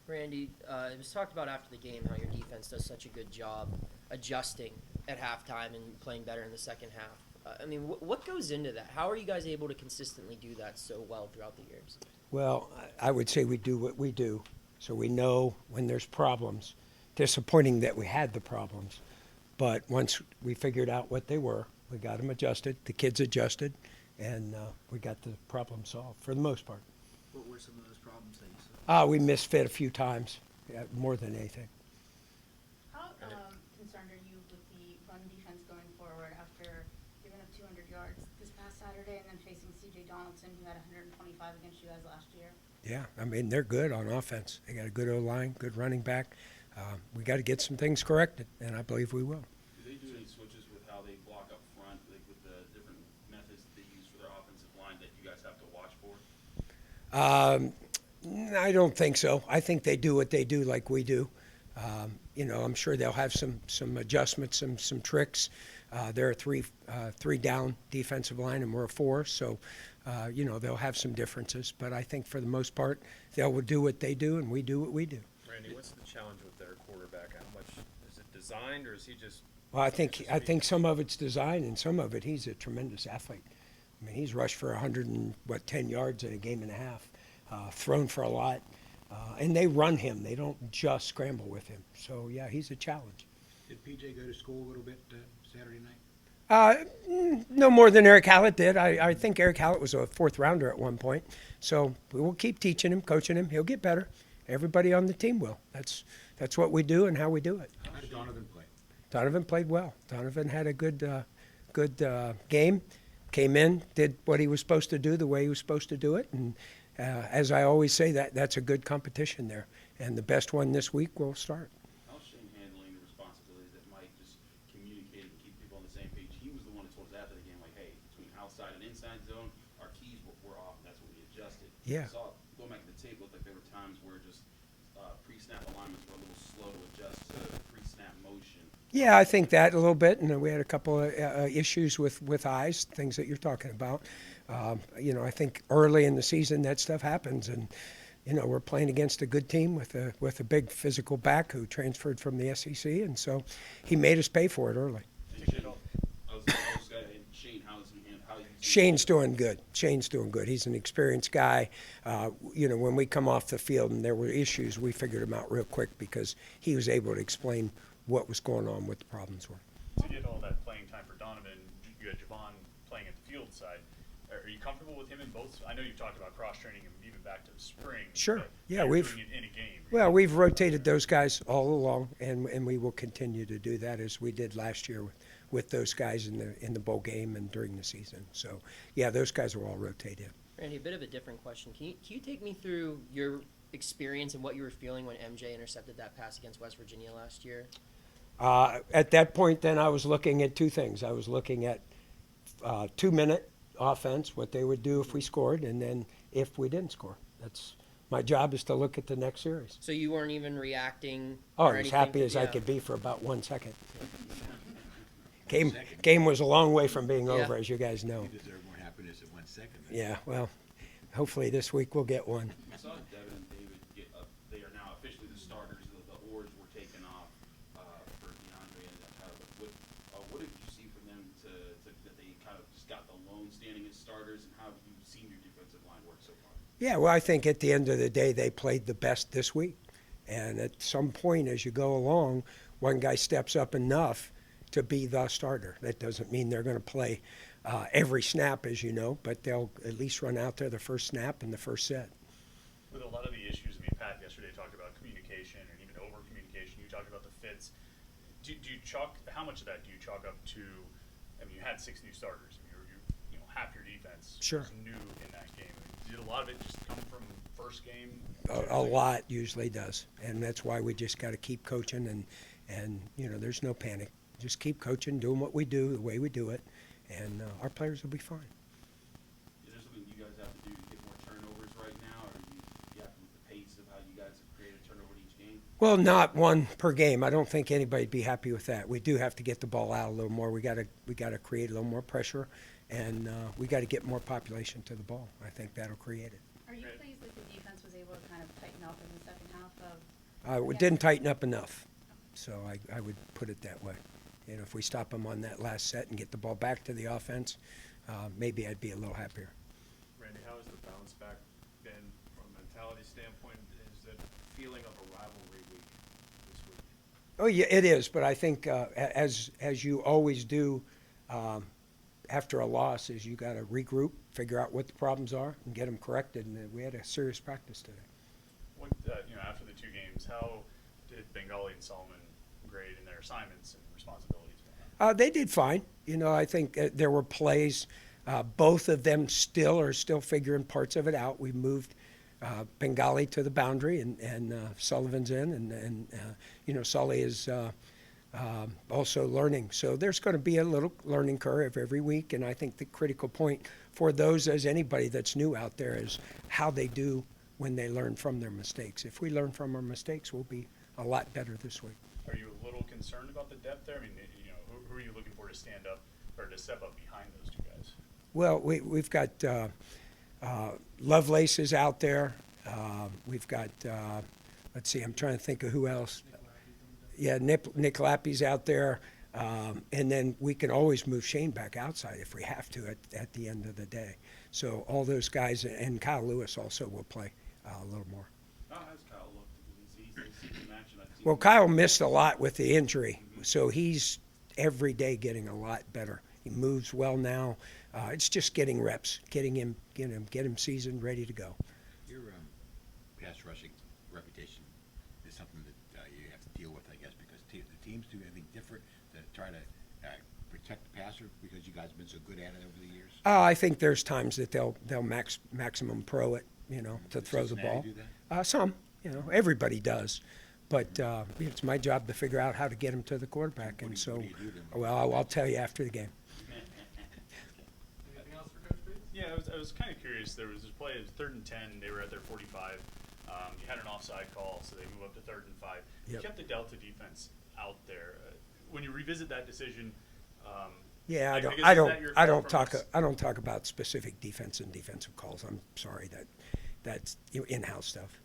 Randy, it was talked about after the game how your defense does such a good job adjusting at halftime and playing better in the second half. I mean, what goes into that? How are you guys able to consistently do that so well throughout the years? Well, I would say we do what we do, so we know when there's problems. Disappointing that we had the problems, but once we figured out what they were, we got them adjusted. The kids adjusted, and we got the problem solved for the most part. What were some of those problems that you saw? We misfit a few times, more than anything. How concerned are you with the run defense going forward after giving up 200 yards this past Saturday and then facing C.J. Donaldson, who had 125 against you guys last year? Yeah, I mean, they're good on offense. They got a good O-line, good running back. We got to get some things corrected, and I believe we will. Do they do any switches with how they block up front, like with the different methods that they use for their offensive line that you guys have to watch for? I don't think so. I think they do what they do like we do. I'm sure they'll have some adjustments, some tricks. They're a three down defensive line, and we're a four, so they'll have some differences. But I think for the most part, they'll do what they do, and we do what we do. Randy, what's the challenge with their quarterback? How much is it designed, or is he just? Well, I think some of it's design, and some of it he's a tremendous athlete. I mean, he's rushed for 110 yards in a game and a half, thrown for a lot, and they run him. They don't just scramble with him. So yeah, he's a challenge. Did PJ go to school a little bit Saturday night? No more than Eric Hallett did. I think Eric Hallett was a fourth rounder at one point. So we will keep teaching him, coaching him. He'll get better. Everybody on the team will. That's what we do and how we do it. How did Donovan play? Donovan played well. Donovan had a good game. Came in, did what he was supposed to do the way he was supposed to do it. And as I always say, that's a good competition there. And the best one this week will start. How's Shane handling the responsibilities that Mike just communicated and keep people on the same page? He was the one that told us after the game, like, hey, between outside and inside zone, our keys were off. That's what we adjusted. Yeah. Saw going back to the tape, looked like there were times where just pre-snap alignments were a little slow to adjust to pre-snap motion. Yeah, I think that a little bit, and we had a couple of issues with eyes, things that you're talking about. I think early in the season that stuff happens, and we're playing against a good team with a big physical back who transferred from the SEC, and so he made us pay for it early. Shane, Shane's doing good. Shane's doing good. He's an experienced guy. When we come off the field and there were issues, we figured them out real quick because he was able to explain what was going on, what the problems were. To get all that playing time for Donovan, you had Javon playing at the field side. Are you comfortable with him in both? I know you've talked about cross-training him even back to the spring. Sure. Yeah, you're we've doing it in a game. well, we've rotated those guys all along, and we will continue to do that as we did last year with those guys in the bowl game and during the season. So, yeah, those guys will all rotate in. Randy, a bit of a different question. Can you take me through your experience and what you were feeling when MJ intercepted that pass against West Virginia last year? At that point, then, I was looking at two things. I was looking at 2-minute offense, what they would do if we scored, and then if we didn't score. That's my job, is to look at the next series. So you weren't even reacting? Oh, or as anything happy to- as I yeah. could be for about 1 second. Game was a long way from being Yeah. over, as you guys know. You deserve more happiness in 1 second. Yeah, well, hopefully this week we'll get one. I saw Devin and David get up. They are now officially the starters. The oars were taken off for DeAndre and Tyler. What did you see from them that they kind of just got the lone standing as starters, and how have you seen your defensive line work so far? Yeah, well, I think at the end of the day, they played the best this week. And at some point, as you go along, one guy steps up enough to be the starter. That doesn't mean they're going to play every snap, as you know, but they'll at least run out there the first snap and the first set. With a lot of the issues, Pat yesterday talked about communication and even over communication. You talked about the fits. Do you how much of that do you chalk up to? I mean, you had 6 new starters. I mean, half your defense was new in that game. I mean, did a lot of it just come from first game? A lot usually does, and that's why we just got to keep coaching, and there's no panic. Just keep coaching, doing what we do the way we do it, and our players will be fine. Is there something you guys have to do to get more turnovers right now, or you happy with the pace of how you guys have created turnover in each game? Well, not one per game. I don't think anybody'd be happy with that. We do have to get the ball out a little more. We got to create a little more pressure, and we got to get more population to the ball. I think that'll create it. Are Are you Right. pleased that the defense was able to kind of tighten up in the second half of? It didn't tighten up enough, so I would put it that way. You know, if we stop them on that last set and get the ball back to the offense, maybe I'd be a little happier. Randy, how has the bounce back been from a mentality standpoint? Is it a feeling of a rivalry week this week? Oh, yeah, it is, but I think as you always do after a loss, is you got to regroup, figure out what the problems are, and get them corrected. And we had a serious practice today. What, after the two games, how did Bengali and Solomon grade in their assignments and responsibilities? They did fine. You know, I think there were plays. Both of them are still figuring parts of it out. We moved Bengali to the boundary, and Sullivan's in, and you know, Sully is also learning. So there's going to be a little learning curve every week, and I think the critical point for those, as anybody that's new out there, is how they do when they learn from their mistakes. If we learn from our mistakes, we'll be a lot better this week. Are you a little concerned about the depth there? I mean, you know, who are you looking for to stand up or to step up behind those two guys? Well, we've got Lovelace is out there. We've got, let's see, I'm trying to think of who else. Yeah, Nick Lappy's out there. And then we can always move Shane back outside if we have to at the end of the day. So all those guys, and Kyle Lewis also will play a little more. How has Kyle looked? He's seen the match, and I've seen Well, him. Kyle missed a lot with the injury, so he's every day getting a lot better. He moves well now. It's just getting reps, get him seasoned, ready to go. Your pass rushing reputation is something that you have to deal with, I guess, because the teams do anything different to try to protect the passer because you guys have been so good at it over the years. I think there's times that they'll maximum pro it, you know, to Does throw the Cincinnati ball. do that? Some, you know, everybody does. But it's my job to figure out how to get him to the quarterback. And so, What do you do then? well, I'll tell you after the game. Anything else for Coach Bates? Yeah, I was kind of curious. There was this play, it was 3rd and 10. They were at their 45. You had an offside call, so they move up to 3rd and 5. You Yep. kept the Delta defense out there. When you revisit that decision, Yeah, I guess I is that your don't fault talk from I don't talk about specific defense and defensive calls. I'm sorry that's in-house stuff.